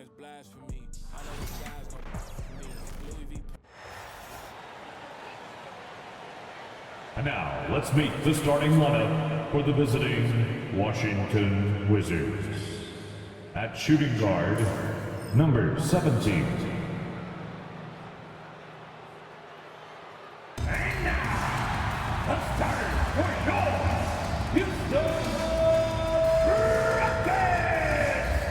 that's blasphemy. I know this guy's gonna for me. Louis V. And now, let's meet the starting lineup for the visiting Washington Wizards. At shooting guard, number 17. And now, the starter for your Houston Rockets!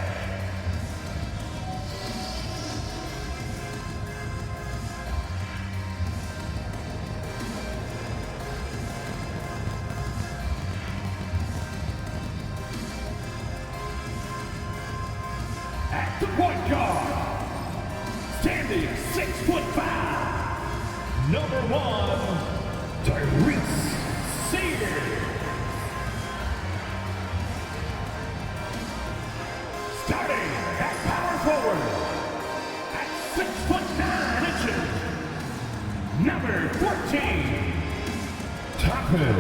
At the point guard, standing 6'5", number 1, Tyrese Sears. Starting at power forward, at 6'9", number 14, Toppin.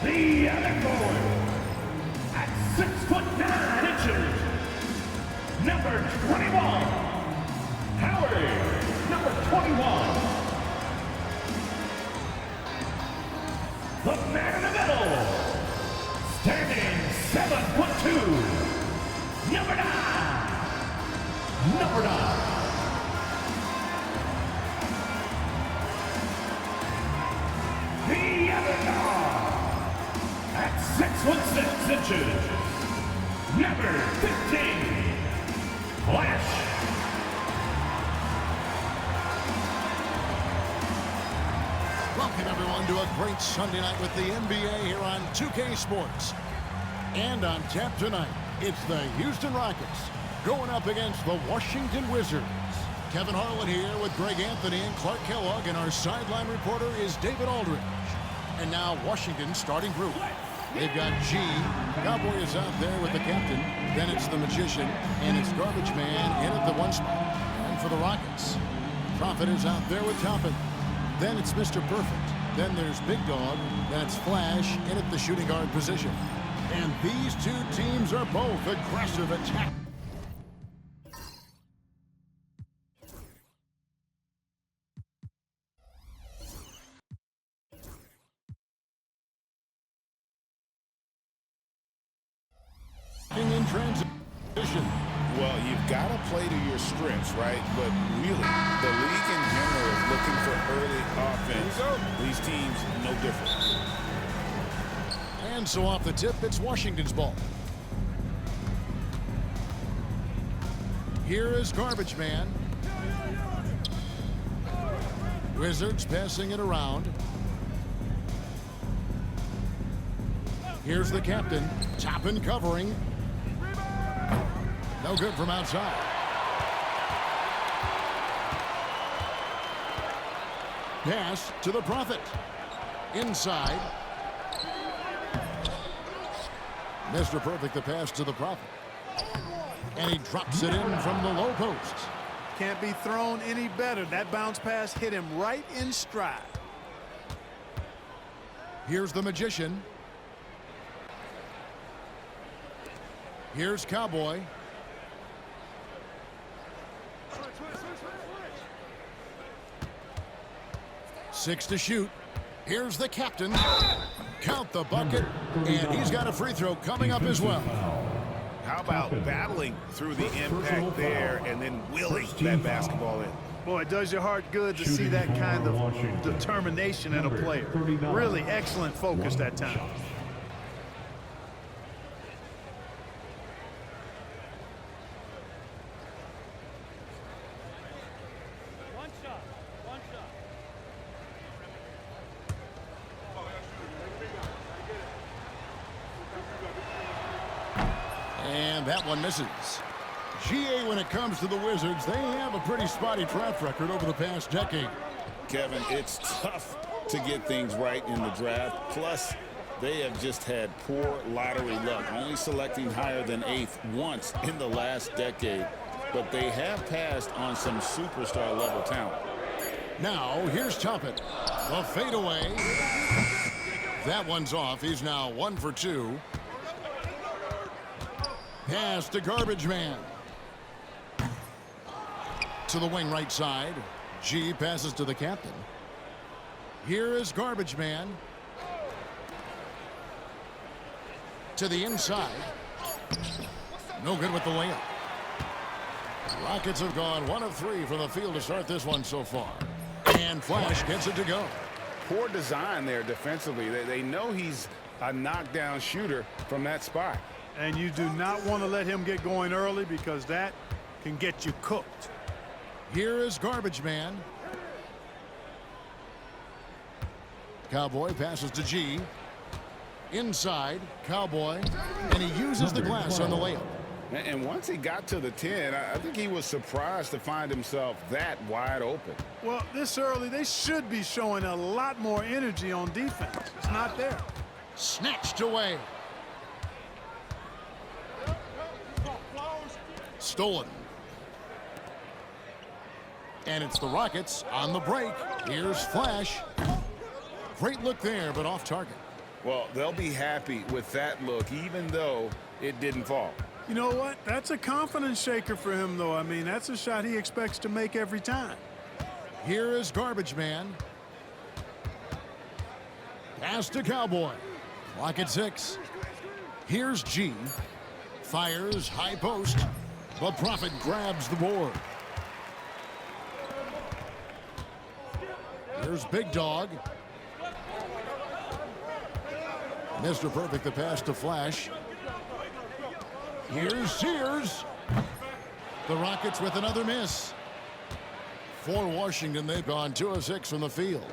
the other forward, at 6'9", number 21, Howard, number 21. The man in the middle, standing 7'2", number 9, number 9. The other guard, at 6'6", number 15, Flash. Welcome everyone to a great Sunday night with the NBA here on 2K Sports. And on tap tonight, it's the Houston Rockets going up against the Washington Wizards. Kevin Harlan here with Greg Anthony and Clark Kellogg, and our sideline reporter is David Aldridge. And now Washington's starting group. They've got G. Cowboy is out there with the captain. Then it's the Magician, and it's Garbage Man in at the 1 spot. And for the Rockets, Prophet is out there with Toppin. Then it's Mr. Perfect. Then there's Big Dog. Then it's Flash in at the shooting guard position. And these two teams are both aggressive attack. In transition. Well, you've got to play to your strengths, right? But really, the league in general is looking for early offense. These teams, no different. And so off the tip, it's Washington's ball. Here is Garbage Man. Wizards passing it around. Here's the captain. Toppin covering. No good from outside. Pass to the Prophet. Inside. Mr. Perfect, the pass to the Prophet. And he drops it in from the low post. Can't be thrown any better. That bounce pass hit him right in stride. Here's the Magician. Here's Cowboy. Six to shoot. Here's the captain. Count the bucket. And he's got a free throw coming up as well. How about battling through the impact there and then willing that basketball in? Boy, it does your heart good to see that kind of determination in a player. Really excellent focus that time. And that one misses. GA, when it comes to the Wizards, they have a pretty spotty track record over the past decade. Kevin, it's tough to get things right in the draft. Plus, they have just had poor lottery luck, only selecting higher than 8th once in the last decade. But they have passed on some superstar level talent. Now, here's Toppin. The fadeaway. That one's off. He's now 1 for 2. Pass to Garbage Man. To the wing right side. G passes to the captain. Here is Garbage Man. To the inside. No good with the layup. Rockets have gone 1 of 3 from the field to start this one so far. And Flash gets it to go. Poor design there defensively. They know he's a knockdown shooter from that spot. And you do not want to let him get going early because that can get you cooked. Here is Garbage Man. Cowboy passes to G. Inside, Cowboy. And he uses the glass on the layup. And once he got to the 10, I think he was surprised to find himself that wide open. Well, this early, they should be showing a lot more energy on defense. It's not there. Snatched away. Stolen. And it's the Rockets on the break. Here's Flash. Great look there, but off target. Well, they'll be happy with that look, even though it didn't fall. You know what? That's a confidence shaker for him, though. I mean, that's a shot he expects to make every time. Here is Garbage Man. Pass to Cowboy. Clock at 6. Here's G. Fires high post. The Prophet grabs the board. Here's Big Dog. Mr. Perfect, the pass to Flash. Here's Sears. The Rockets with another miss. For Washington, they've gone 2 of 6 from the field.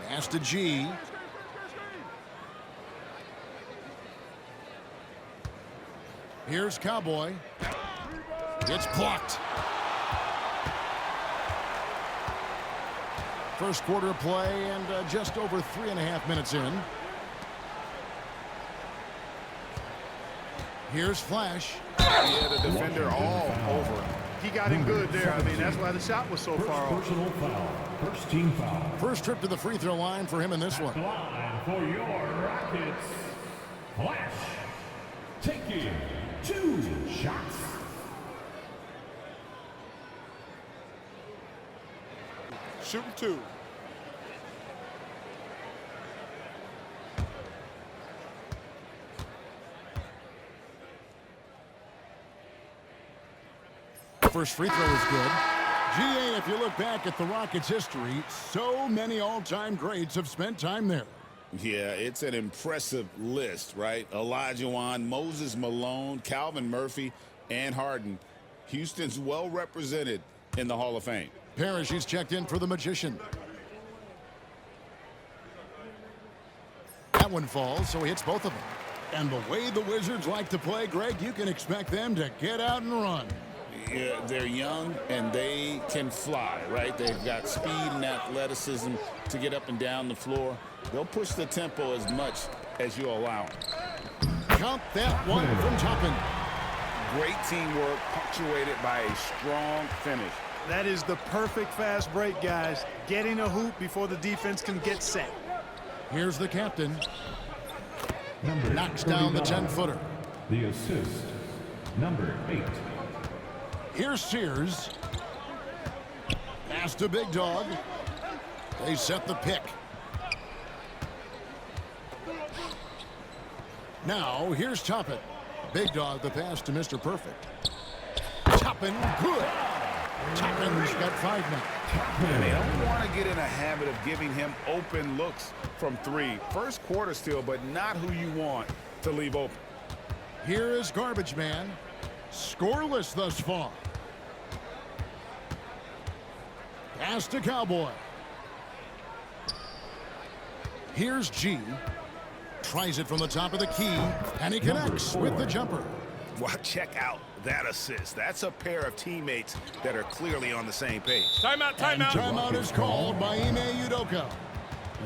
Pass to G. Here's Cowboy. It's blocked. First quarter play and just over 3.5 minutes in. Here's Flash. Yeah, the defender all over him. He got in good there. I mean, that's why the shot was so far off. Personal foul. First team foul. First trip to the free throw line for him in this one. Line for your Rockets. Flash. Taking 2 shots. Shooting 2. First free throw is good. GA, if you look back at the Rockets' history, so many all-time greats have spent time there. Yeah, it's an impressive list, right? Olajuwon, Moses Malone, Calvin Murphy, and Harden. Houston's well represented in the Hall of Fame. Parrish, he's checked in for the Magician. That one falls, so he hits both of them. And the way the Wizards like to play, Greg, you can expect them to get out and run. Yeah, they're young and they can fly, right? They've got speed and athleticism to get up and down the floor. They'll push the tempo as much as you allow them. Count that one from Toppin. Great teamwork punctuated by a strong finish. That is the perfect fast break, guys. Getting a hoop before the defense can get set. Here's the captain. Number Knocks down the 39. 10-footer. The assist. Number 8. Here's Sears. Pass to Big Dog. They set the pick. Now, here's Toppin. Big Dog, the pass to Mr. Perfect. Toppin, good. Toppin's got 5 now. And they don't want to get in a habit of giving him open looks from 3. First quarter still, but not who you want to leave open. Here is Garbage Man. Scoreless thus far. Pass to Cowboy. Here's G. Tries it from the top of the key, and he connects with the jumper. Well, check out that assist. That's a pair of teammates that are clearly on the same page. Timeout, And timeout. timeout is called by Ime Udoka.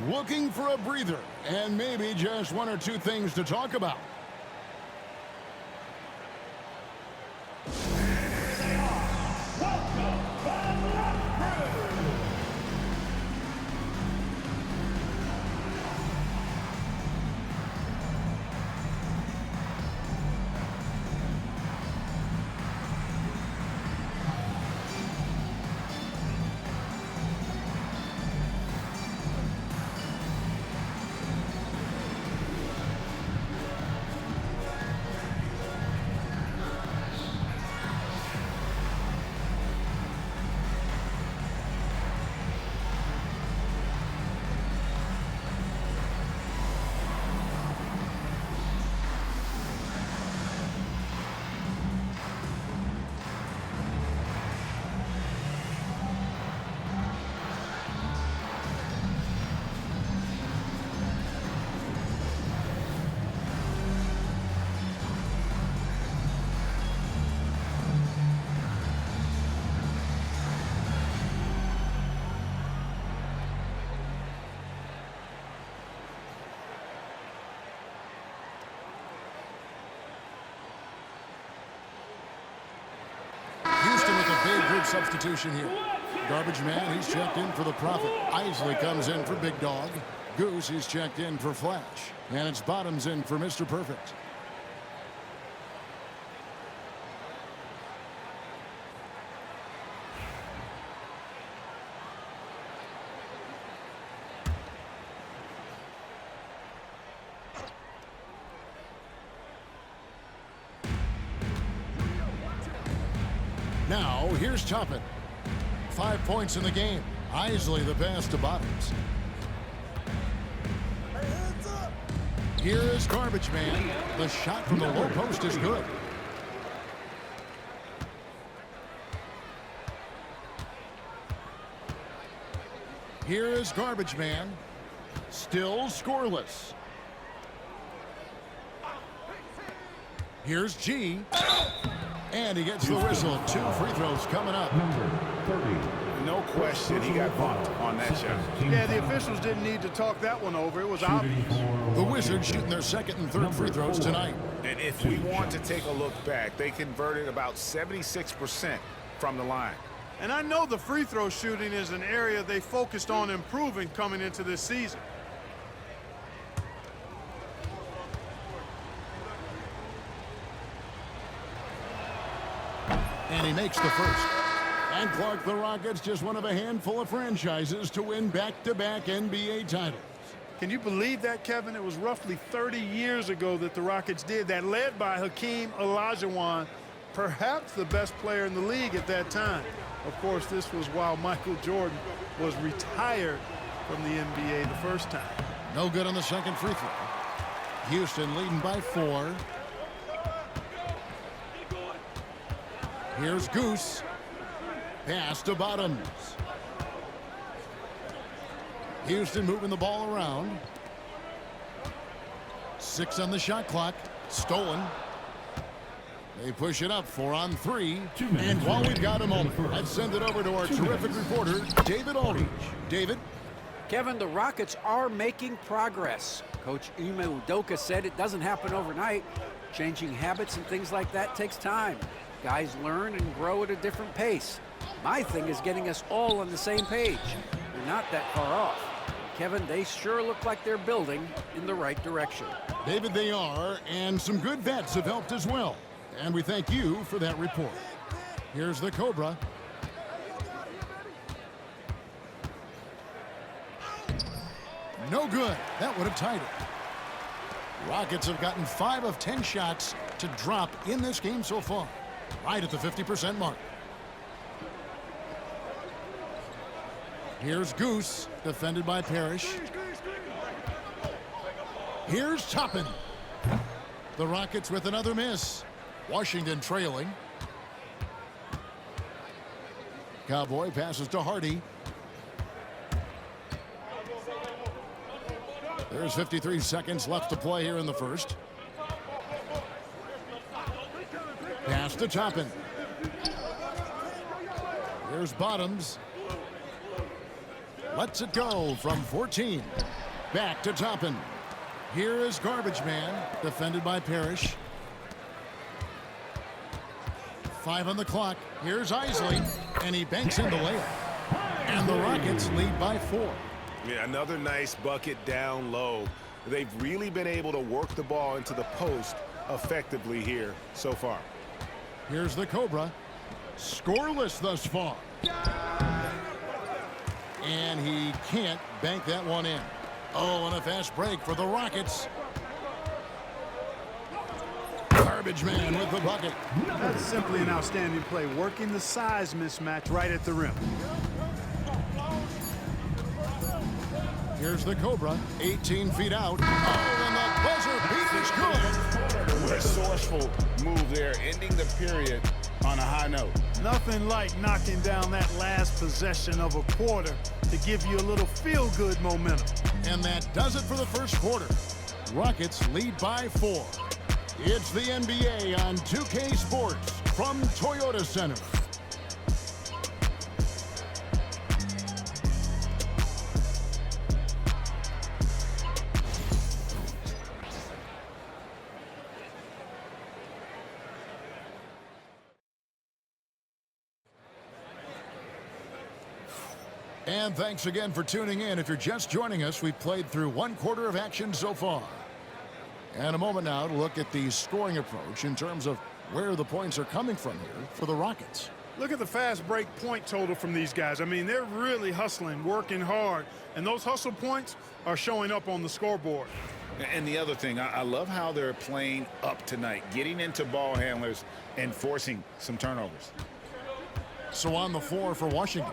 Looking for a breather and maybe just 1 or 2 things to talk about. substitution here. Garbage man, he's checked in for the Prophet. Isley comes in for Big Dog. Goose, he's checked in for Flash. And it's Bottoms in for Mr. Perfect. Now, here's Toppin. 5 points in the game. Isley the pass to Bottoms. Here is Garbage Man. The shot from the low post is good. Here is Garbage Man. Still scoreless. Here's G. And he gets the whistle. 2 free throws coming up. Number 30. No question, he got bumped on that shot. Yeah, the officials didn't need to talk that one over. It was obvious. The Wizards shooting their second and third free throws tonight. And if we want to take a look back, they converted about 76% from the line. And I know the free throw shooting is an area they focused on improving coming into this season. And he makes the first. And Clark, the Rockets, just one of a handful of franchises to win back-to-back NBA titles. Can you believe that, Kevin? It was roughly 30 years ago that the Rockets did that, led by Hakeem Olajuwon, perhaps the best player in the league at that time. Of course, this was while Michael Jordan was retired from the NBA the first time. No good on the second free throw. Houston leading by 4. Here's Goose. Pass to Bottoms. Houston moving the ball around. 6 on the shot clock. Stolen. They push it up 4 on 3. And while we've got a moment, let's send it over to our terrific reporter, David Aldridge. David? Kevin, the Rockets are making progress. Coach Ime Udoka said it doesn't happen overnight. Changing habits and things like that takes time. Guys learn and grow at a different pace. My thing is getting us all on the same page. We're not that far off. Kevin, they sure look like they're building in the right direction. David, they are, and some good vets have helped as well. And we thank you for that report. Here's the Cobra. No good. That would have tied it. Rockets have gotten 5 of 10 shots to drop in this game so far. Right at the 50% mark. Here's Goose, defended by Parrish. Here's Toppin. The Rockets with another miss. Washington trailing. Cowboy passes to Hardy. There's 53 seconds left to play here in the first. Pass to Toppin. Here's Bottoms. Lets it go from 14. Back to Toppin. Here is Garbage Man, defended by Parrish. 5 on the clock. Here's Isley, and he banks in the layup. And the Rockets lead by 4. Yeah, another nice bucket down low. They've really been able to work the ball into the post effectively here so far. Here's the Cobra. Scoreless thus far. And he can't bank that one in. Oh, and a fast break for the Rockets. Garbage Man with the bucket. That's simply an outstanding play, working the size mismatch right at the rim. Here's the Cobra, 18 feet out. Oh, and the buzzer beat is good. Resourceful move there, ending the period on a high note. Nothing like knocking down that last possession of a quarter to give you a little feel-good momentum. And that does it for the first quarter. Rockets lead by 4. It's the NBA on 2K Sports from Toyota Center. And thanks again for tuning in. If you're just joining us, we've played through 1/4 of action so far. And a moment now to look at the scoring approach in terms of where the points are coming from here for the Rockets. Look at the fast break point total from these guys. I mean, they're really hustling, working hard, and those hustle points are showing up on the scoreboard. And the other thing, I love how they're playing up tonight, getting into ball handlers and forcing some turnovers. So on the floor for Washington,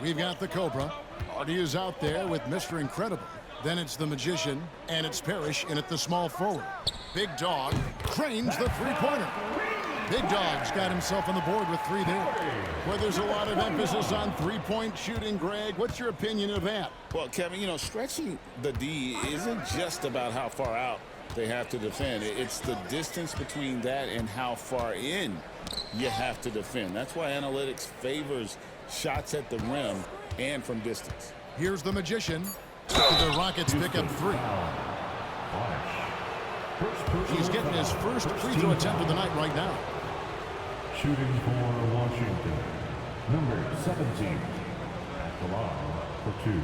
we've got the Cobra. Artie is out there with Mr. Incredible. Then it's the Magician, and it's Parrish in at the small forward. Big Dog cranes the three-pointer. Big Dog's got himself on the board with 3 there. Well, there's a lot of emphasis on three-point shooting, Greg. What's your opinion of that? Well, Kevin, you know, stretching the D isn't just about how far out they have to defend. It's the distance between that and how far in you have to defend. That's why analytics favors shots at the rim and from distance. Here's the Magician. The Rockets pick up 3. He's getting his first free throw attempt of the night right now. Shooting for Washington, number 17, at the line for 2.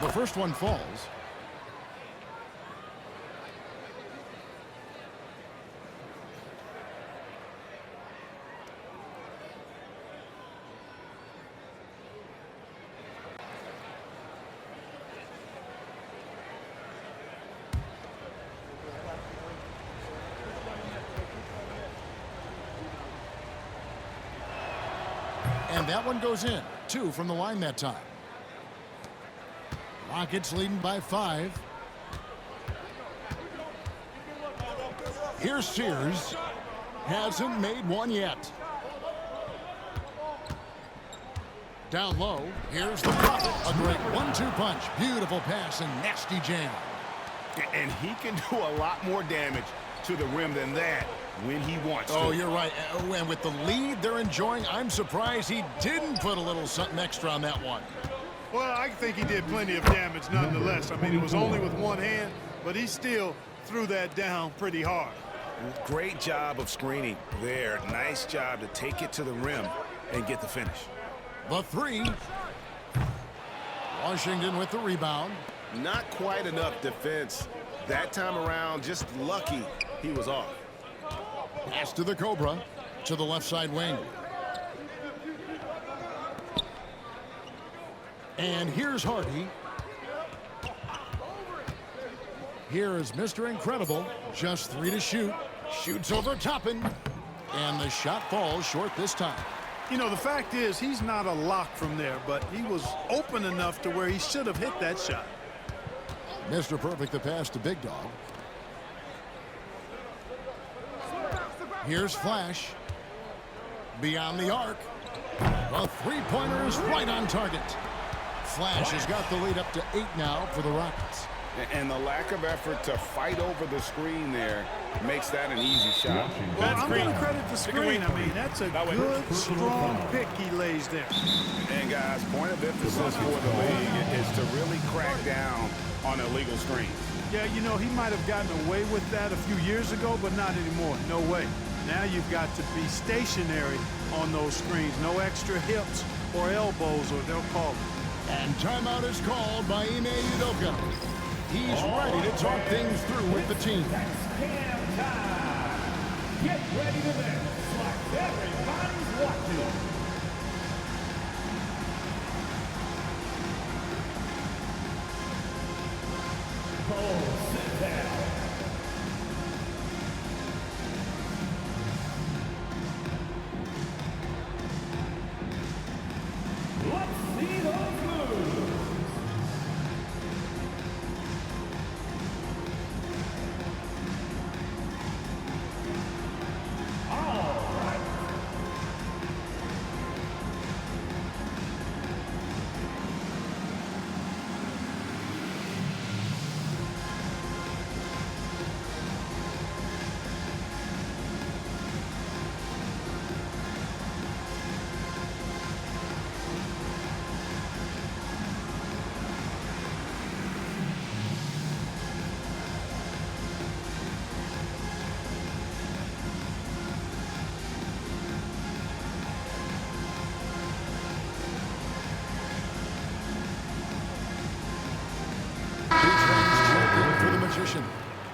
The first one falls. And that one goes in. 2 from the line that time. Rockets leading by 5. Here's Sears. Hasn't made one yet. Down low. Here's the Prophet. A great 1-2 punch. Beautiful pass and nasty jam. And he can do a lot more damage to the rim than that when he wants to. Oh, you're right. And with the lead they're enjoying, I'm surprised he didn't put a little something extra on that one. Well, I think he did plenty of damage nonetheless. I mean, it was only with one hand, but he still threw that down pretty hard. Great job of screening there. Nice job to take it to the rim and get the finish. The 3. Washington with the rebound. Not quite enough defense that time around. Just lucky he was off. Pass to the Cobra to the left side wing. And here's Hardy. Here is Mr. Incredible. Just 3 to shoot. Shoots over Toppin. And the shot falls short this time. You know, the fact is he's not a lock from there, but he was open enough to where he should have hit that shot. Mr. Perfect the pass to Big Dog. Here's Flash. Beyond the arc. A three-pointer is right on target. Flash has got the lead up to 8 now for the Rockets. And the lack of effort to fight over the screen there makes that an easy shot. Well, I'm going to credit the screen. I mean, that's a good, strong pick he lays there. And guys, point of emphasis for the league is to really crack down on illegal screens. Yeah, you know, he might have gotten away with that a few years ago, but not anymore. No way. Now you've got to be stationary on those screens. No extra hips or elbows, or they'll call it. And timeout is called by Ime Udoka. He's ready to talk things through with the team. Cam time. Get ready to dance like everybody's watching. Oh, sit down. Let's see those moves.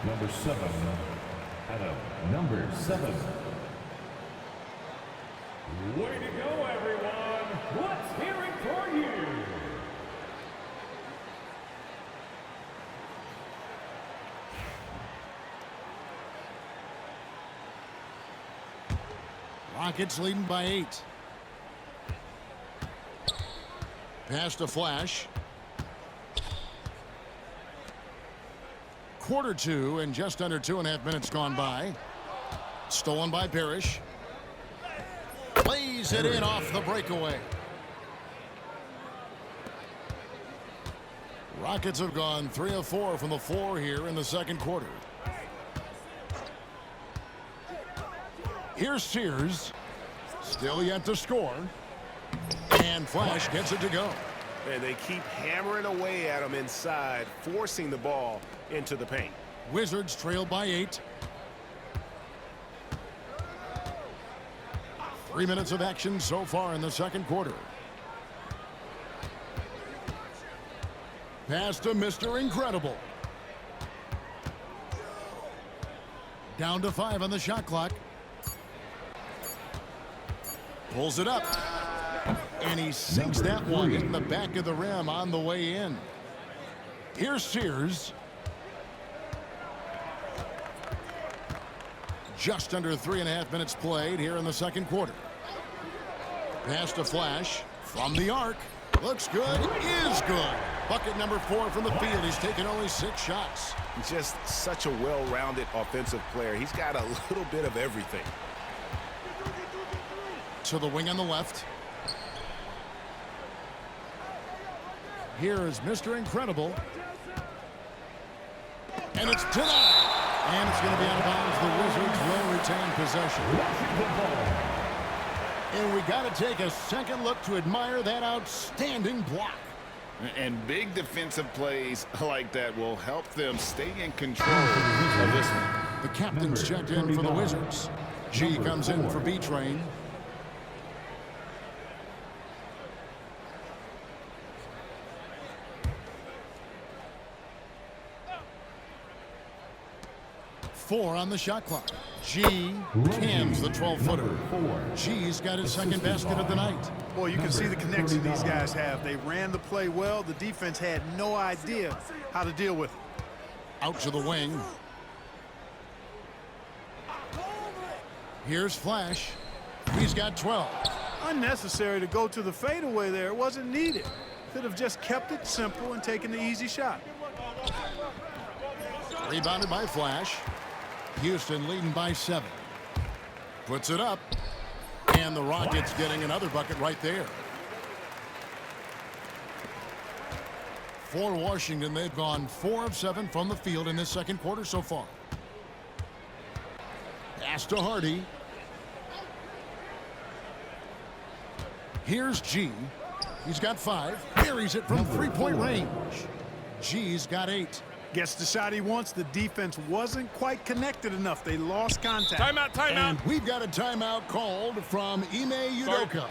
number 7. Adam, number 7. Way to go, everyone. Let's hear it for you. Rockets leading by 8. Pass to Flash. Quarter 2 and just under 2.5 minutes gone by. Stolen by Parrish. Lays it in off the breakaway. Rockets have gone 3 of 4 from the floor here in the second quarter. Here's Sears. Still yet to score. And Flash gets it to go. And they keep hammering away at him inside, forcing the ball into the paint. Wizards trail by 8. 3 minutes of action so far in the second quarter. Pass to Mr. Incredible. Down to 5 on the shot clock. Pulls it up. And he sinks that one in the back of the rim on the way in. Here's Sears. Just under 3.5 minutes played here in the second quarter. Pass to Flash from the arc. Looks good. Is good. Bucket number 4 from the field. He's taken only 6 shots. Just such a well-rounded offensive player. He's got a little bit of everything. To the wing on the left. Here is Mr. Incredible. And it's denied. And it's going to be out of bounds. The Wizards will retain possession. And we got to take a second look to admire that outstanding block. And big defensive plays like that will help them stay in control of this one. The captain's checked in for the Wizards. G comes in for B-Train. Four on the shot clock. G cams the 12-footer. G's got his second basket of the night. Boy, you can see the connection these guys have. They ran the play well. The defense had no idea how to deal with it. Out to the wing. Here's Flash. He's got 12. Unnecessary to go to the fadeaway there. It wasn't needed. Could have just kept it simple and taken the easy shot. Rebounded by Flash. Houston leading by 7. Puts it up. And the Rockets getting another bucket right there. For Washington, they've gone 4 of 7 from the field in this second quarter so far. Pass to Hardy. Here's G. He's got 5. Buries it from three-point range. G's got 8. Gets the shot he wants. The defense wasn't quite connected enough. They lost contact. Timeout, timeout. And we've got a timeout called from Ime Udoka.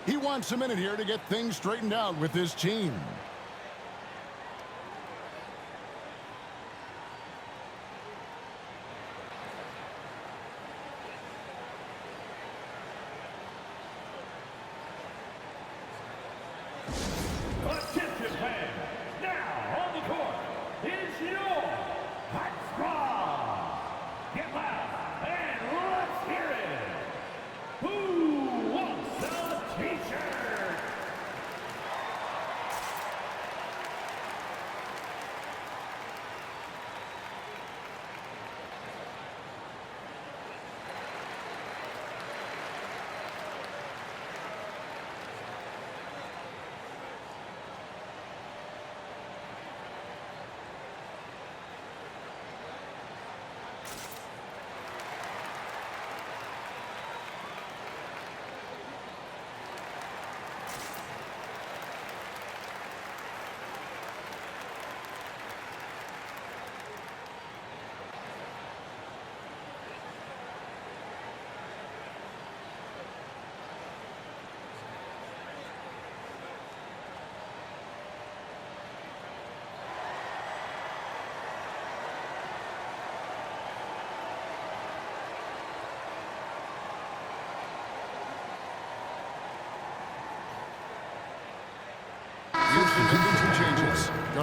He wants a minute here to get things straightened out with his team. Attention fans. Now on the court is your hot squad. Get loud and let's hear it. Who wants a t-shirt?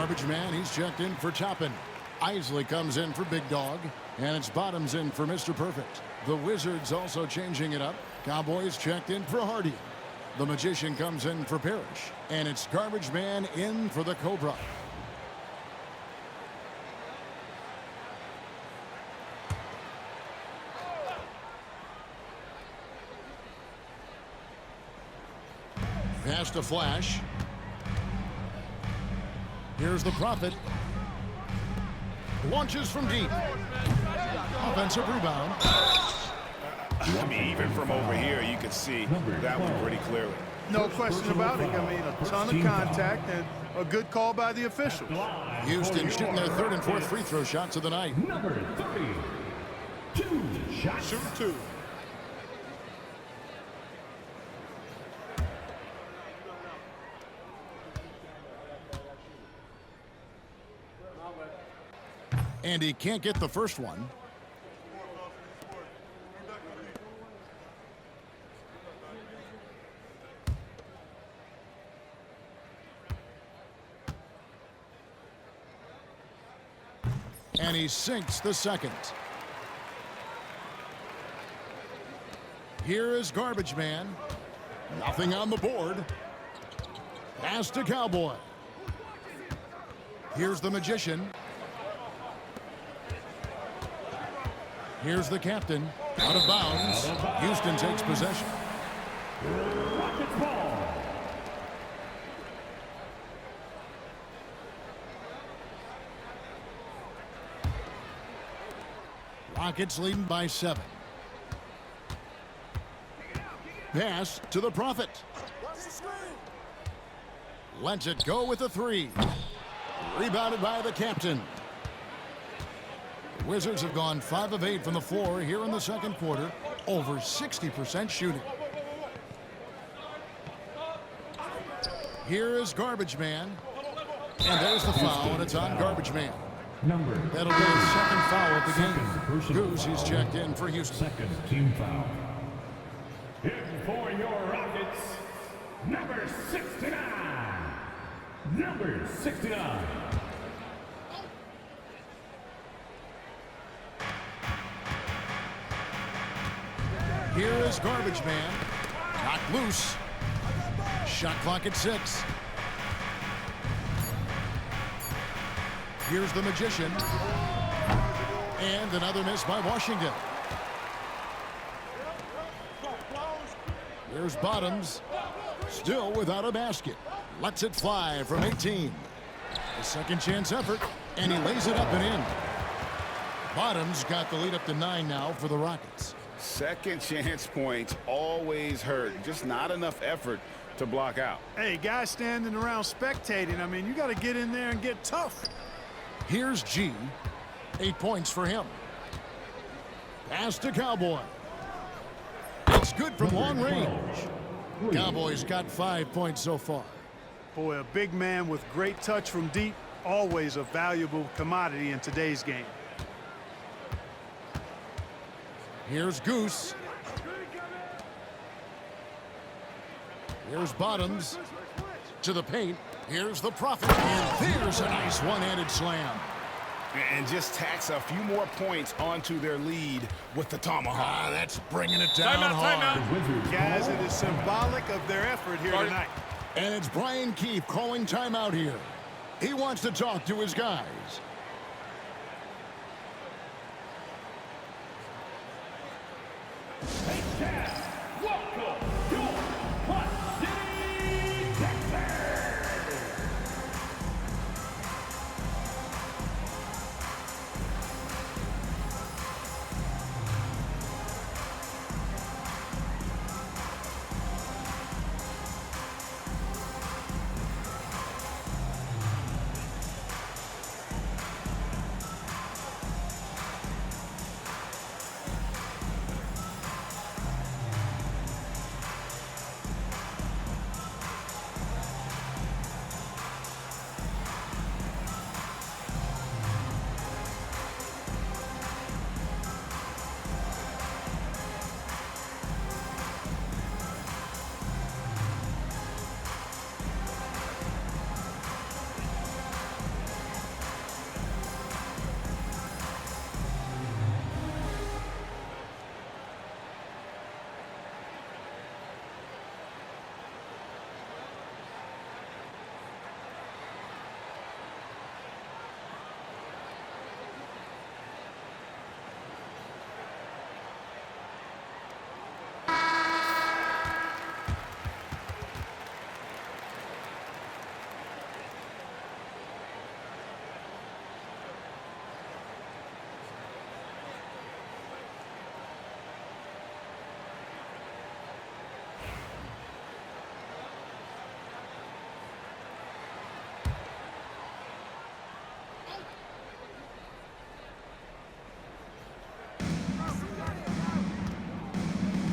Garbage man, he's checked in for Toppin. Isley comes in for Big Dog. And it's Bottoms in for Mr. Perfect. The Wizards also changing it up. Cowboys checked in for Hardy. The Magician comes in for Parrish. And it's Garbage man in for the Cobra. Pass to Flash. Here's the Prophet. Launches from deep. Offensive rebound. I mean, even from over here, you could see that one pretty clearly. No question about it. I mean, a ton of contact and a good call by the officials. Houston shooting their third and fourth free throw shots of the night. Number 30. 2 shots. Shoot two. And he can't get the first one. And he sinks the second. Here is Garbage Man. Nothing on the board. Pass to Cowboy. Here's the Magician. Here's the captain. Out of bounds. Houston takes possession. Rockets ball. Rockets leading by 7. Pass to the Prophet. Lets it go with a 3. Rebounded by the captain. The Wizards have gone 5 of 8 from the floor here in the second quarter. Over 60% shooting. Here is Garbage Man. And there's the foul, and it's on Garbage Man. Number That'll be his second foul of the Second game. personal Goose, he's foul. checked in for Houston. second team foul. In for your Rockets, number 69. Number 69. Here is Garbage Man. Knocked loose. Shot clock at 6. Here's the Magician. And another miss by Washington. Here's Bottoms. Still without a basket. Lets it fly from 18. A second chance effort. And he lays it up and in. Bottoms got the lead up to 9 now for the Rockets. Second chance points always hurt. Just not enough effort to block out. Hey, guys standing around spectating, I mean, you got to get in there and get tough. Here's G. 8 points for him. Pass to Cowboy. It's good from long range. Cowboys got 5 points so far. Boy, a big man with great touch from deep, always a valuable commodity in today's game. Here's Goose. Here's Bottoms. To the paint. Here's the Prophet. And there's a nice one-handed slam. And just tacks a few more points onto their lead with the tomahawk. That's bringing it down hard. Guys, it is symbolic of their effort here tonight. And it's Brian Keefe calling timeout here. He wants to talk to his guys. Welcome, your Hot City Texans.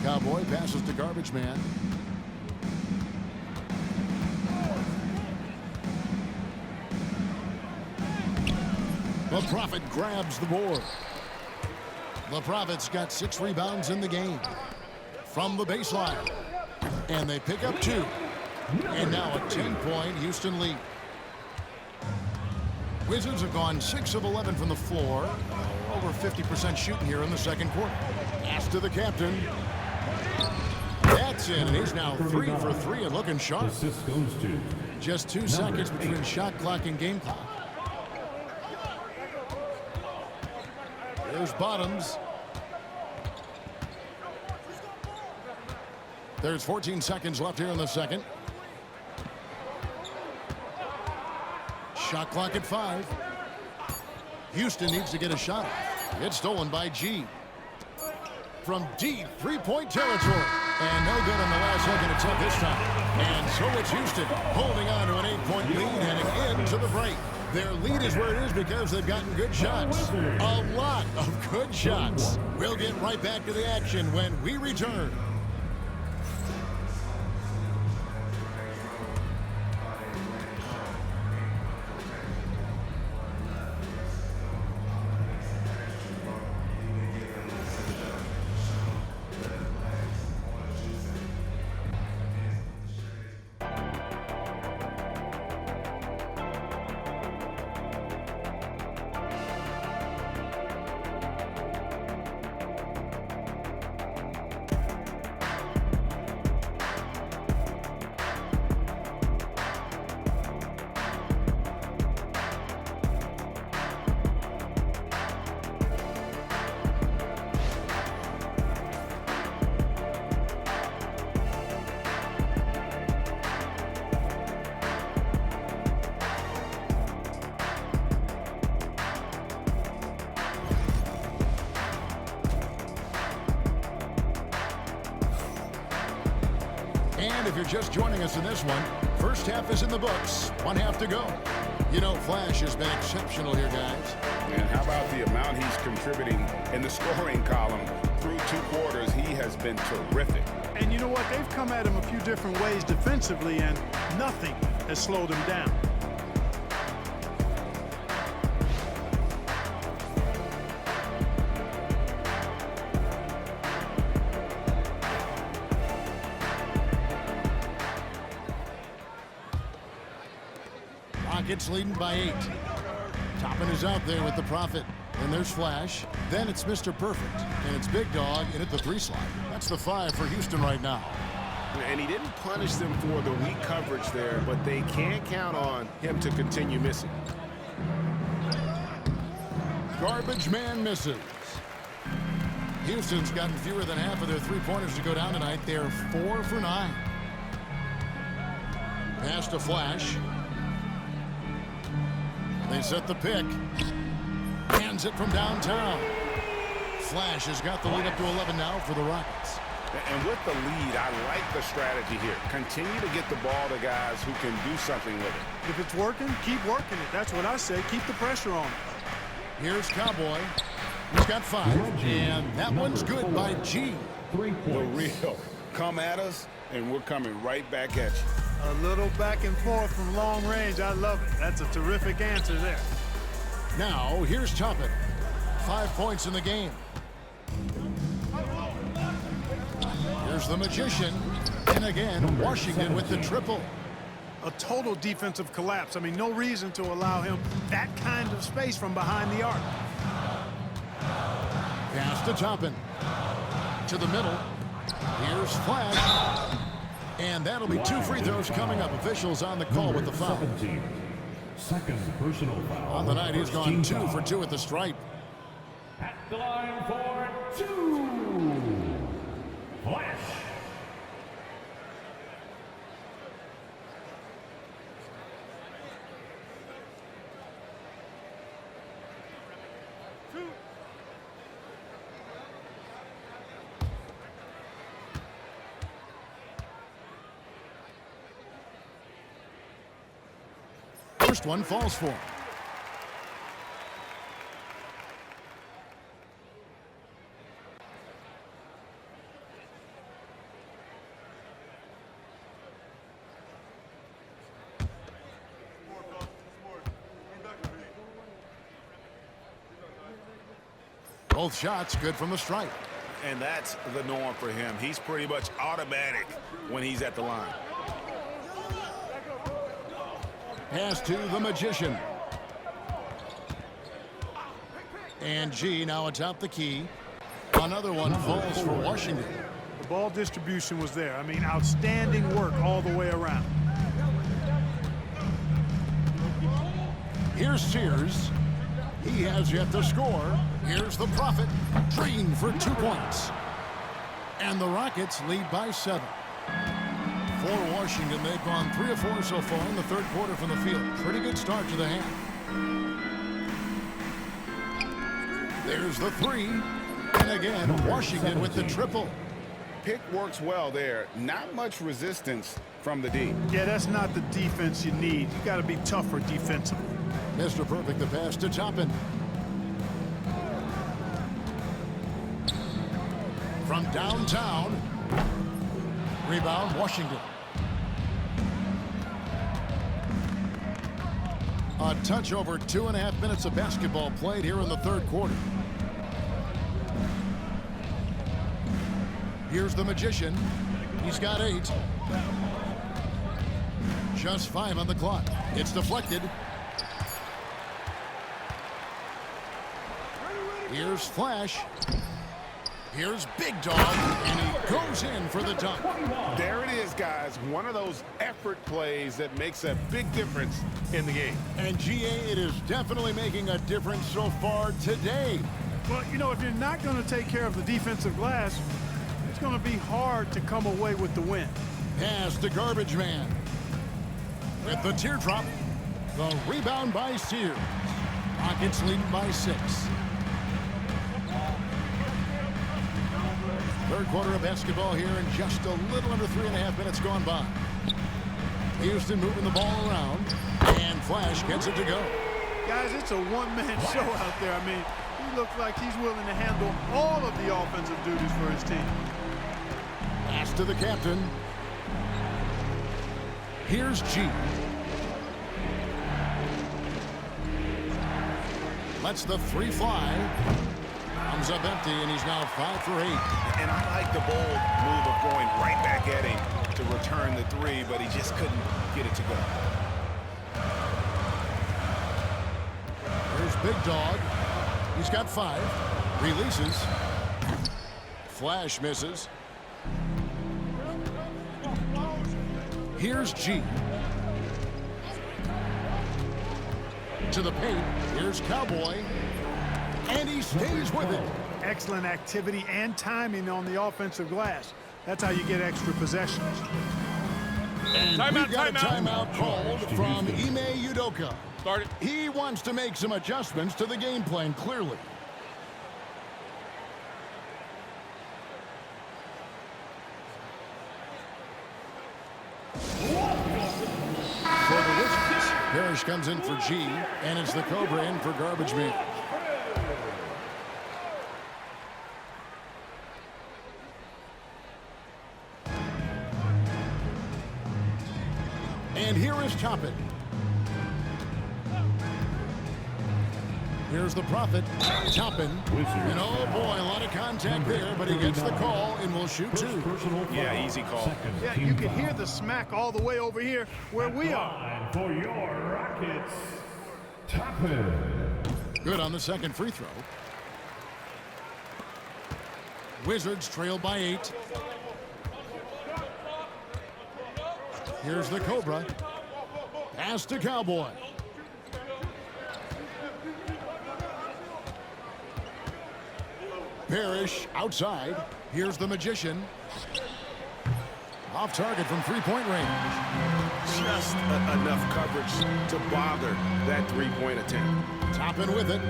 Cowboy passes to Garbage Man. The Prophet grabs the board. The Prophet's got 6 rebounds in the game. From the baseline. And they pick up 2. And now a 10-point Houston lead. Wizards have gone 6 of 11 from the floor. Over 50% shooting here in the second quarter. Pass to the captain. That's in, and he's now 3 for 3 and looking sharp. Assist goes to Just 2 seconds between shot clock and game clock. There's Bottoms. There's 14 seconds left here in the second. Shot clock at 5. Houston needs to get a shot off. It's stolen by G. From deep 3-point territory. And no good on the last second attempt this time. And so it's Houston holding on to an 8-point lead heading into the break. Their lead is where it is because they've gotten good shots. A lot of good shots. We'll get right back to the action when we return. And if you're just joining us in this one, first half is in the books. 1 half to go. You know, Flash has been exceptional here, guys. And how about the amount he's contributing in the scoring column? Through 2 quarters, he has been terrific. And you know what? They've come at him a few different ways defensively, and nothing has slowed him down. Rockets leading by 8. Toppin is out there with the Prophet. And there's Flash. Then it's Mr. Perfect. And it's Big Dog in at the 3 slot. That's the 5 for Houston right now. And he didn't punish them for the weak coverage there, but they can't count on him to continue missing. Garbage man misses. Houston's gotten fewer than half of their 3-pointers to go down tonight. They're 4 for 9. Pass to Flash. They set the pick. Hands it from downtown. Flash has got the lead up to 11 now for the Rockets. And with the lead, I like the strategy here. Continue to get the ball to guys who can do something with it. If it's working, keep working it. That's what I say. Keep the pressure on. Here's Cowboy. He's got 5. And that one's good by G. 3 The points. real come at us, and we're coming right back at you. A little back and forth from long range. I love it. That's a terrific answer there. Now, here's Toppin. 5 points in the game. Here's the Magician. And again, Washington with the triple. A total defensive collapse. I mean, no reason to allow him that kind of space from behind the arc. Pass to Toppin. To the middle. Here's Flash. And that'll be 2 free throws coming up. Officials on the call with the foul. 17. Second personal foul. On the night, he's gone 2 for 2 at the stripe. At the line for 2. Flash. First one falls for him. Both shots good from the stripe. And that's the norm for him. He's pretty much automatic when he's at the line. Pass to the Magician. And G now atop the key. Another one falls for Washington. The ball distribution was there. I mean, outstanding work all the way around. Here's Sears. He has yet to score. Here's the Prophet. Green for 2 points. And the Rockets lead by 7. For Washington, they've gone 3 of 4 so far in the third quarter from the field. Pretty good start to the half. There's the 3. And again, Washington with the triple. Pick works well there. Not much resistance from the D. Yeah, that's not the defense you need. You got to be tougher defensively. Mr. Perfect, the pass to Toppin. From downtown. Rebound, Washington. A touch over 2.5 minutes of basketball played here in the third quarter. Here's the Magician. He's got 8. Just 5 on the clock. It's deflected. Here's Flash. Here's Big Dog, and he goes in for the dunk. There it is, guys. One of those effort plays that makes a big difference in the game. And GA, it is definitely making a difference so far today. Well, you know, if you're not going to take care of the defensive glass, it's going to be hard to come away with the win. Pass to Garbage Man. With the teardrop, the rebound by Sears. Rockets leading by 6. Third quarter of basketball here, and just a little under 3.5 minutes gone by. Houston moving the ball around, and Flash gets it to go. Guys, it's a one-man show out there. I mean, he looks like he's willing to handle all of the offensive duties for his team. Pass to the captain. Here's G. Lets the 3 fly. Comes up empty, and he's now 5 for 8. And I like the bold move of going right back at him to return the 3, but he just couldn't get it to go. Here's Big Dog. He's got 5. Releases. Flash misses. Here's G. To the paint. Here's Cowboy. And he stays with it. Excellent activity and timing on the offensive glass. That's how you get extra possessions. And we've got a timeout called from Ime Udoka. Start it. He wants to make some adjustments to the game plan, clearly. For the Wizards, Parrish comes in for G, and it's the Cobra in for Garbage Man. And here is Toppin. Here's the Prophet. Toppin. And oh boy, a lot of contact there, but he gets the call and will shoot 2. Yeah, easy call. Yeah, you can hear the smack all the way over here where we are. Line for your Rockets, Toppin. Good on the second free throw. Wizards trail by 8. Here's the Cobra. Pass to Cowboy. Parrish outside. Here's the Magician. Off target from three-point range. Just enough coverage to bother that three-point attempt. Toppin with it.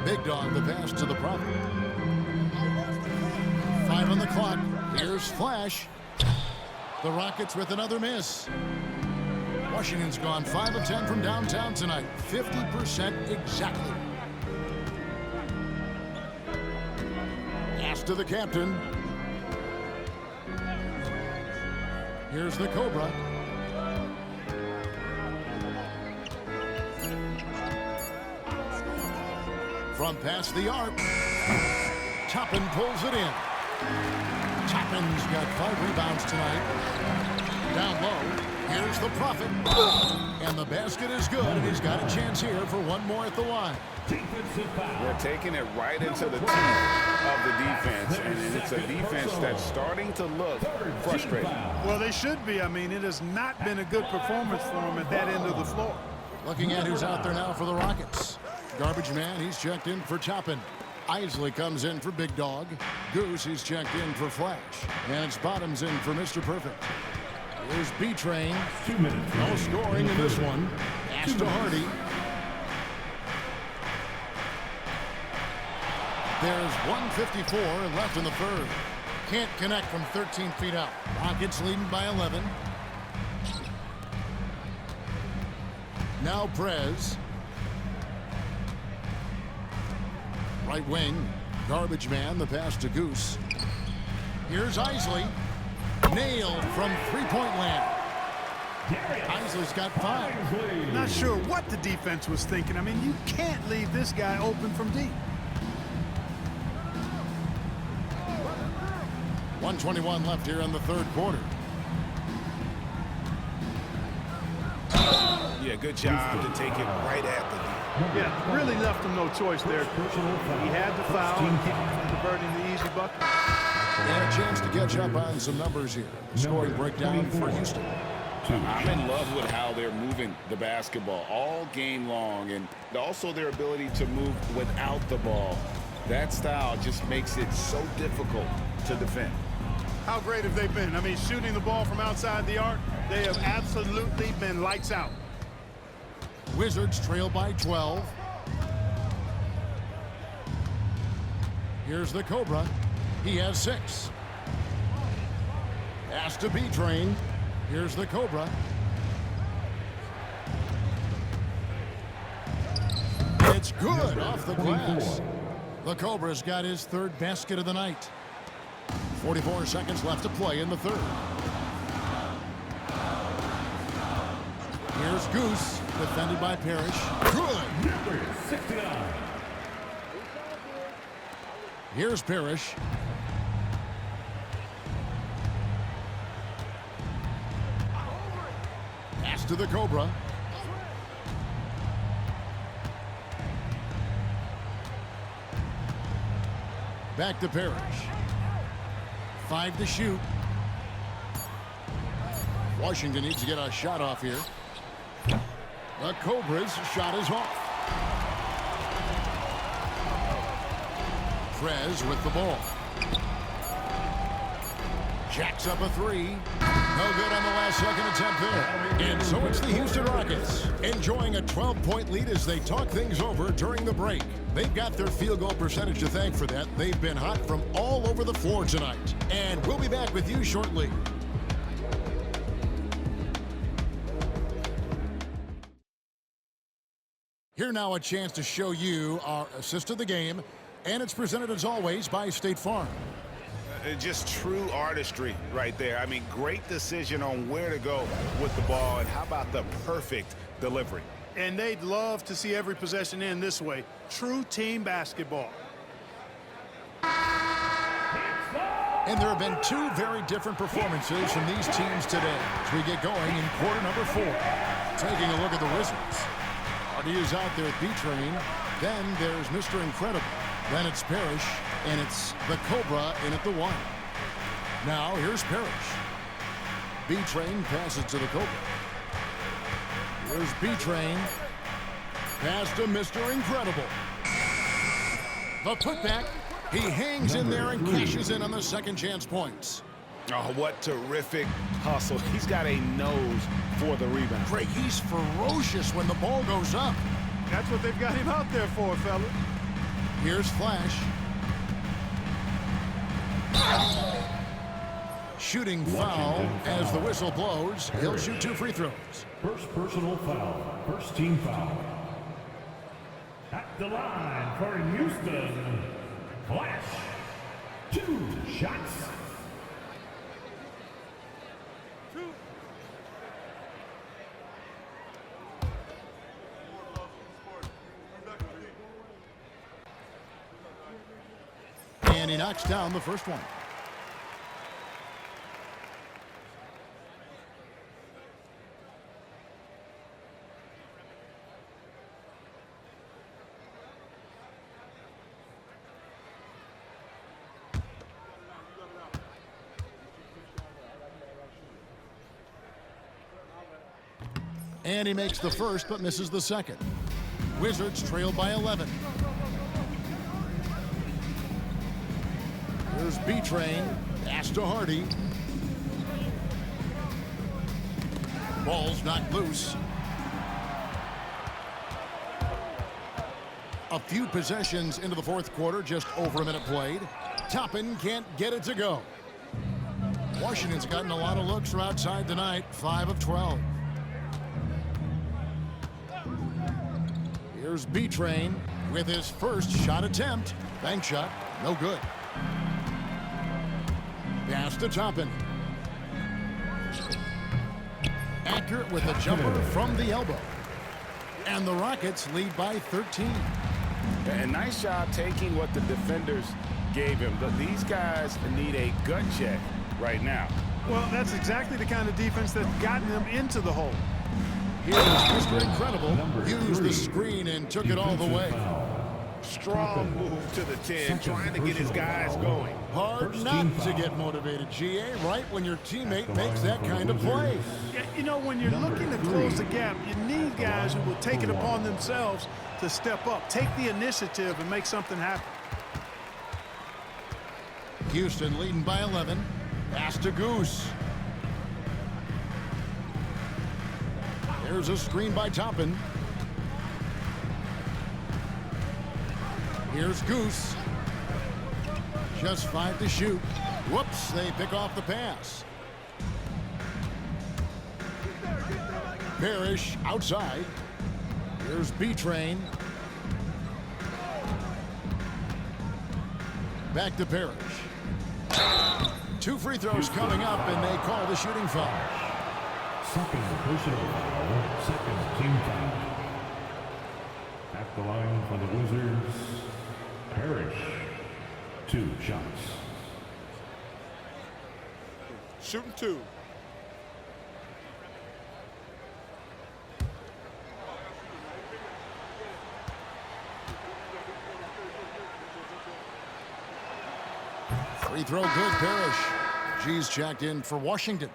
Big Dog, the pass to the Prophet. 5 on the clock. Here's Flash. The Rockets with another miss. Washington's gone 5 of 10 from downtown tonight. 50% exactly. Pass to the captain. Here's the Cobra. From past the arc, Toppin pulls it in. Toppin's got 5 rebounds tonight. Down low, here's the Prophet. And the basket is good, and he's got a chance here for one more at the line. They're taking it right into the teeth of the defense, and it's a defense that's starting to look frustrated. Well, they should be. I mean, it has not been a good performance for them at that end of the floor. Looking at who's out there now for the Rockets. Garbage man, he's checked in for Toppin. Isley comes in for Big Dog. Goose, he's checked in for Flash. And it's Bottoms in for Mr. Perfect. Here's B-Train. 2 minutes. No scoring in this one. Pass to Hardy. There's 1:54 left in the third. Can't connect from 13 feet out. Rockets leading by 11. Now Prez. Right wing. Garbage man, the pass to Goose. Here's Isley. Nailed from three-point land. Isley's got 5. Not sure what the defense was thinking. I mean, you can't leave this guy open from deep. 1:21 left here in the third quarter. Yeah, good job to take it right at the knee. Yeah, really left him no choice there. He had the foul and keep him from converting the easy bucket. And a chance to catch up on some numbers here. Scoring breakdown for Houston. I'm in love with how they're moving the basketball all game long, and also their ability to move without the ball. That style just makes it so difficult to defend. How great have they been? I mean, shooting the ball from outside the arc, they have absolutely been lights out. Wizards trail by 12. Here's the Cobra. He has 6. Pass to B-Train. Here's the Cobra. It's good off the glass. The Cobra's got his third basket of the night. 44 seconds left to play in the third. Here's Goose, defended by Parrish. Good. Number 69. Here's Parrish. Pass to the Cobra. Back to Parrish. 5 to shoot. Washington needs to get a shot off here. The Cobra's shot is off. Prez with the ball. Jacks up a 3. No good on the last second attempt there. And so it's the Houston Rockets enjoying a 12-point lead as they talk things over during the break. They've got their field goal percentage to thank for that. They've been hot from all over the floor tonight. And we'll be back with you shortly. Here now a chance to show you our assist of the game. And it's presented as always by State Farm. Just true artistry right there. I mean, great decision on where to go with the ball, and how about the perfect delivery? And they'd love to see every possession end this way. True team basketball. And there have been 2 very different performances from these teams today as we get going in quarter number 4. Taking a look at the Wizards. Hardy is out there at B-Train. Then there's Mr. Incredible. Then it's Parrish, and it's the Cobra in at the 1. Now here's Parrish. B-Train passes to the Cobra. Here's B-Train. Pass to Mr. Incredible. The putback. He hangs in there and cashes in on the second chance points. Oh, what terrific hustle. He's got a nose for the rebound. Craig, he's ferocious when the ball goes up. That's what they've got him out there for, fella. Here's Flash. Shooting foul as the whistle blows. He'll shoot 2 free throws. First personal foul. First team foul. At the line for Houston. Flash. 2 shots. And he knocks down the first one. And he makes the first but misses the second. Wizards trail by 11. Here's B-Train. Pass to Hardy. Ball's knocked loose. A few possessions into the fourth quarter, just over a minute played. Toppin can't get it to go. Washington's gotten a lot of looks from outside tonight, 5 of 12. Here's B-Train with his first shot attempt. Bank shot, no good. Pass to Toppin. Accurate with a jumper from the elbow. And the Rockets lead by 13. And nice job taking what the defenders gave him. But these guys need a gut check right now. Well, that's exactly the kind of defense that's gotten them into the hole. Here's Mr. Incredible. Used the screen and took it all the way. Strong move to the 10, trying to get his guys going. Hard not to get motivated, GA, right when your teammate makes that kind of play. Yeah, you know, when you're looking to close the gap, you need guys who will take it upon themselves to step up, take the initiative, and make something happen. Houston leading by 11. Pass to Goose. There's a screen by Toppin. Here's Goose. Just 5 to shoot. Whoops, they pick off the pass. Parrish outside. Here's B-Train. Back to Parrish. 2 free throws coming up, and they call the shooting foul. Second personal foul, second team foul. At the line for the Wizards, Parrish. 2 shots. Shooting 2. Free throw good, Parrish. G's checked in for Washington.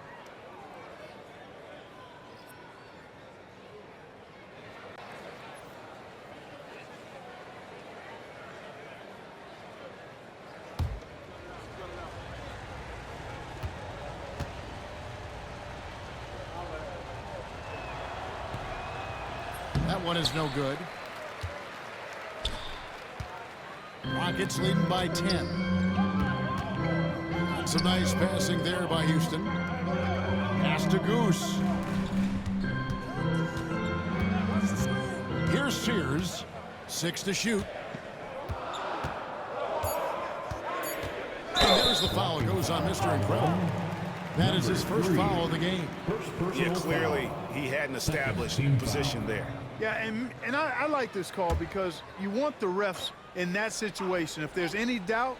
That one is no good. Rockets leading by 10. Some nice passing there by Houston. Pass to Goose. Here's Sears. 6 to shoot. And there's the foul. It goes on Mr. Incredible. That is his first foul of the game. Yeah, clearly he hadn't established position there. Yeah, and I like this call because you want the refs in that situation. If there's any doubt,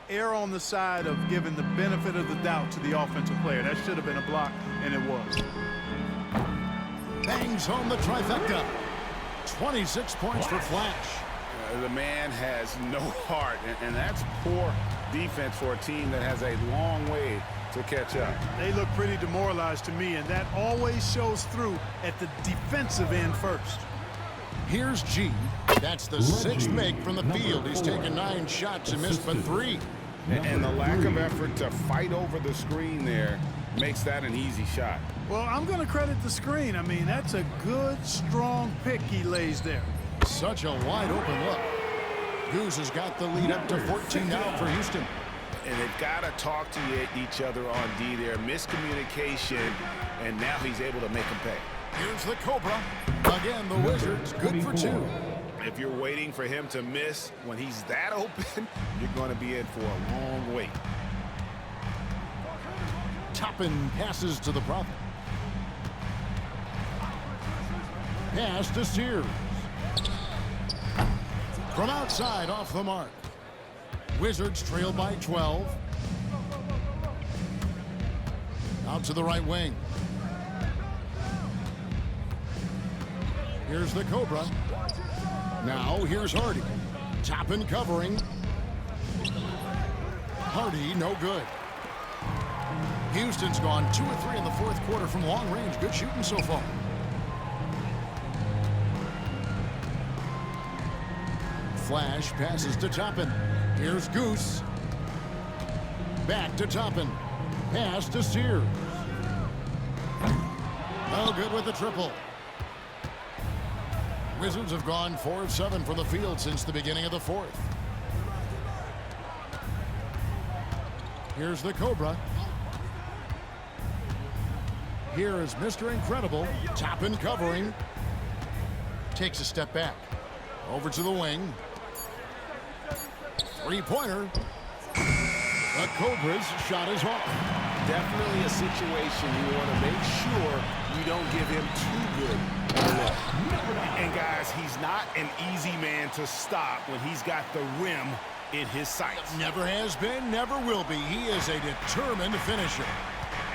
err on the side of giving the benefit of the doubt to the offensive player. That should have been a block, and it was. Bangs home the trifecta. 26 points for Flash. The man has no heart, and that's poor defense for a team that has a long way to catch up. They look pretty demoralized to me, and that always shows through at the defensive end first. Here's G. That's the 6th make from the field. He's taken 9 shots and missed but 3. And the lack of effort to fight over the screen there makes that an easy shot. Well, I'm going to credit the screen. I mean, that's a good, strong pick he lays there. Such a wide open look. Goose has got the lead up to 14 now for Houston. And they've got to talk to each other on D there. Miscommunication, and now he's able to make them pay. Here's the Cobra. Again, the Wizards good for 2. If you're waiting for him to miss when he's that open, you're going to be in for a long wait. Toppin passes to the Prophet. Pass to Sears. From outside, off the mark. Wizards trail by 12. Out to the right wing. Here's the Cobra. Now here's Hardy. Toppin covering. Hardy, no good. Houston's gone 2 of 3 in the fourth quarter from long range. Good shooting so far. Flash passes to Toppin. Here's Goose. Back to Toppin. Pass to Sears. No good with the triple. Wizards have gone 4 of 7 from the field since the beginning of the fourth. Here's the Cobra. Here is Mr. Incredible. Toppin covering. Takes a step back. Over to the wing. Three-pointer. The Cobra's shot is off. Definitely a situation you want to make sure you don't give him too good a look. And guys, he's not an easy man to stop when he's got the rim in his sights. Never has been, never will be. He is a determined finisher.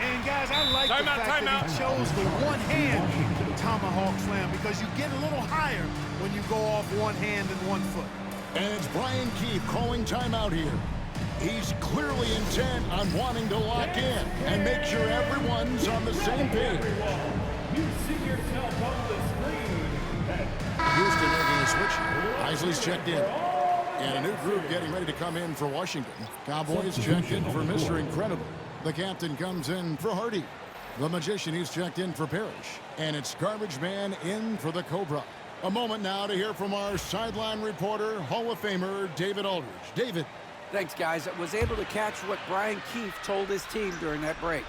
And guys, I like the fact that he chose the one-hand tomahawk slam because you get a little higher when you go off one hand and 1 foot. And it's Brian Keefe calling timeout here. He's clearly intent on wanting to lock in and make sure everyone's on the same page. You see yourself on the screen. Houston making a switch. Isley's checked in. And a new group getting ready to come in for Washington. Cowboys checked in for Mr. Incredible. The captain comes in for Hardy. The Magician, he's checked in for Parrish. And it's Garbage Man in for the Cobra. A moment now to hear from our sideline reporter, Hall of Famer David Aldridge. David. Thanks, guys. I was able to catch what Brian Keefe told his team during that break.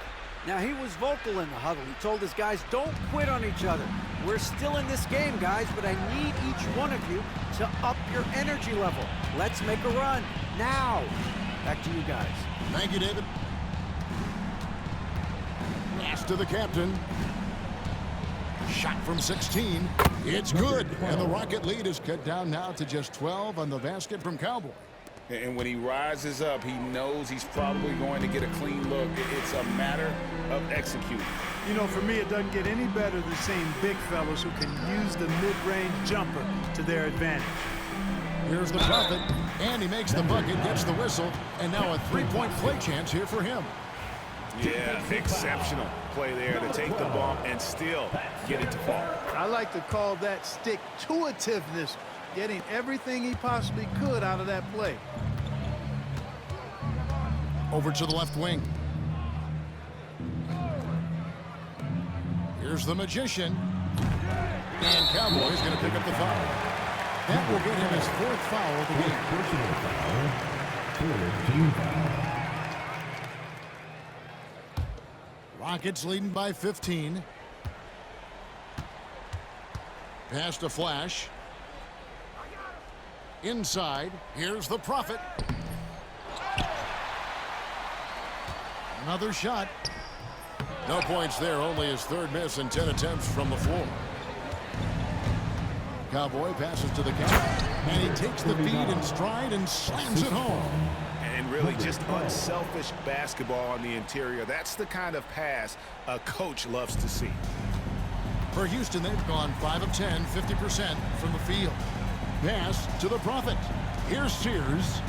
Now, he was vocal in the huddle. He told his guys, don't quit on each other. We're still in this game, guys, but I need each one of you to up your energy level. Let's make a run now. Back to you guys. Thank you, David. Pass to the captain. Shot from 16. It's good. And the Rocket lead is cut down now to just 12 on the basket from Cowboy. And when he rises up, he knows he's probably going to get a clean look. It's a matter of executing. You know, for me, it doesn't get any better than seeing big fellas who can use the mid-range jumper to their advantage. Here's the Prophet, and he makes the bucket, gets the whistle, and now a three-point play chance here for him. Yeah, exceptional play there to take the bump and still get it to fall. I like to call that stick-to-itiveness, getting everything he possibly could out of that play. Over to the left wing. Here's the Magician. And Cowboy's going to pick up the foul. That will get him his 4th foul of the game. Personal foul. 4th team foul. Rockets leading by 15. Pass to Flash. Inside, here's the Prophet. Another shot. No points there, only his 3rd miss and 10 attempts from the floor. Cowboy passes to the captain, and he takes the feed in stride and slams it home. And really just unselfish basketball on the interior. That's the kind of pass a coach loves to see. For Houston, they've gone 5 of 10, 50% from the field. Pass to the Prophet. Here's Sears.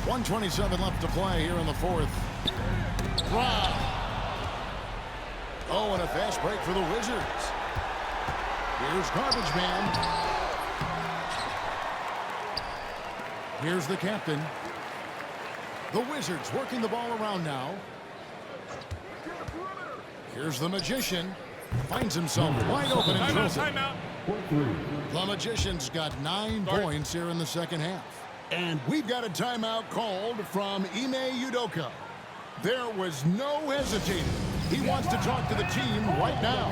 1:27 left to play here in the fourth. Wow. Oh, and a fast break for the Wizards. Here's Garbage Man. Here's the captain. The Wizards working the ball around now. Here's the Magician. Finds himself wide open and drills it. The Magician's got 9 points here in the second half. And we've got a timeout called from Ime Udoka. There was no hesitating. He wants to talk to the team right now.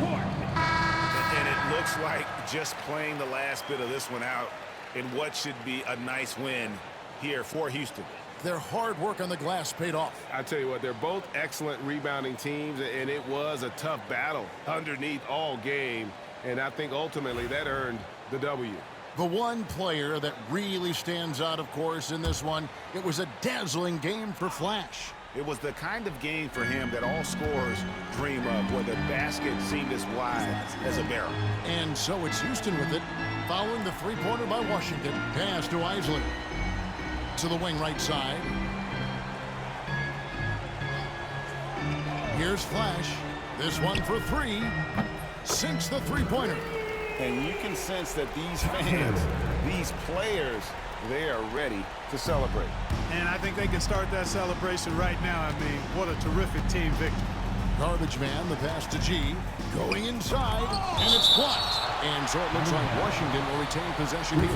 And it looks like just playing the last bit of this one out in what should be a nice win here for Houston. Their hard work on the glass paid off. I tell you what, they're both excellent rebounding teams, and it was a tough battle underneath all game, and I think ultimately that earned the W. The one player that really stands out, of course, in this one, it was a dazzling game for Flash. It was the kind of game for him that all scorers dream of, where the basket seemed as wide as a barrel. And so it's Houston with it, following the three-pointer by Washington. Pass to Isley. To the wing right side. Here's Flash. This one for three. Sinks the three-pointer. And you can sense that these fans, these players, they are ready to celebrate. And I think they can start that celebration right now. I mean, what a terrific team victory. Garbage man, the pass to G. Going inside, and it's blocked. And so it looks like Washington will retain possession here.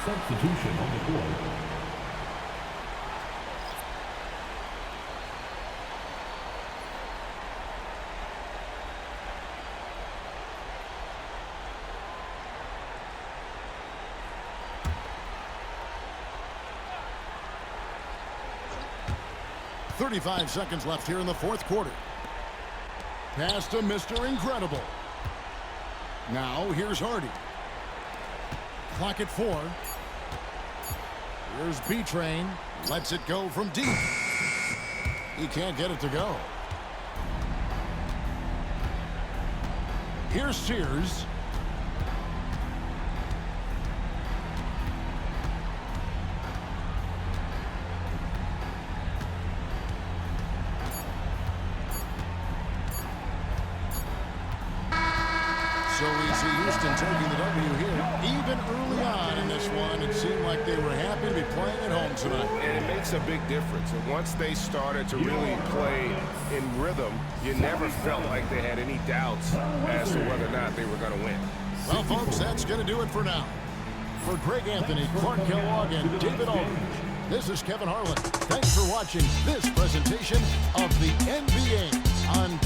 Substitution on the court. .35 seconds left here in the fourth quarter. Pass to Mr. Incredible. Now here's Hardy. Clock at 4. Here's B-Train. Lets it go from deep. He can't get it to go. Here's Sears. So we see Houston taking the W here. Even early on in this one, it seemed like they were happy to be playing at home tonight. And it makes a big difference. And once they started to really play in rhythm, you never felt like they had any doubts as to whether or not they were going to win. Well, folks, that's going to do it for now. For Greg Anthony, Clark Kellogg, and David Aldridge, this is Kevin Harlan. Thanks for watching this presentation of the NBA on